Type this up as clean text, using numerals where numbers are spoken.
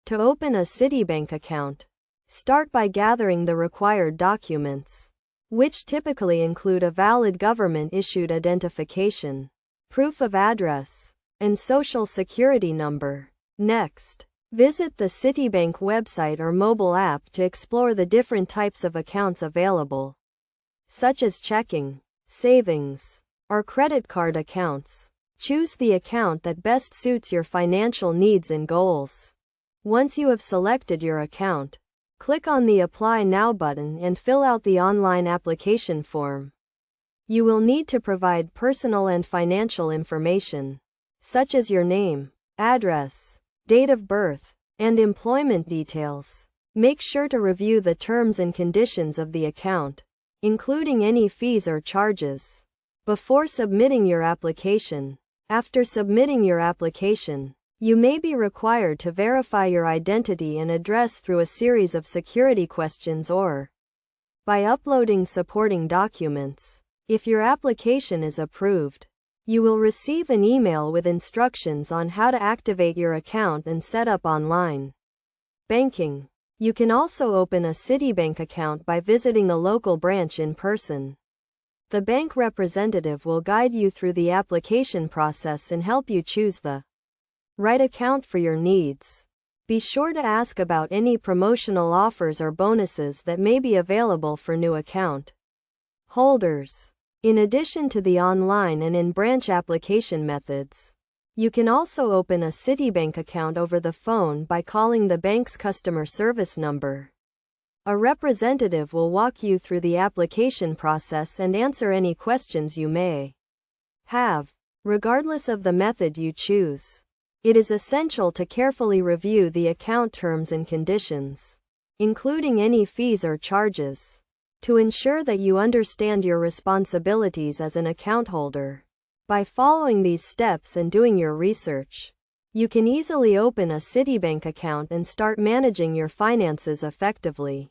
To open a Citibank account, start by gathering the required documents, which typically include a valid government-issued identification, proof of address, and social security number. Next, visit the Citibank website or mobile app to explore the different types of accounts available, such as checking, savings, or credit card accounts. Choose the account that best suits your financial needs and goals. Once you have selected your account, click on the Apply Now button and fill out the online application form. You will need to provide personal and financial information, such as your name, address, date of birth, and employment details. Make sure to review the terms and conditions of the account, including any fees or charges, before submitting your application. After submitting your application, you may be required to verify your identity and address through a series of security questions or by uploading supporting documents. If your application is approved, you will receive an email with instructions on how to activate your account and set up online banking. You can also open a Citibank account by visiting a local branch in person. The bank representative will guide you through the application process and help you choose the right account for your needs. Be sure to ask about any promotional offers or bonuses that may be available for new account holders. In addition to the online and in-branch application methods, you can also open a Citibank account over the phone by calling the bank's customer service number. A representative will walk you through the application process and answer any questions you may have. Regardless of the method you choose, it is essential to carefully review the account terms and conditions, including any fees or charges, to ensure that you understand your responsibilities as an account holder. By following these steps and doing your research, you can easily open a Citibank account and start managing your finances effectively.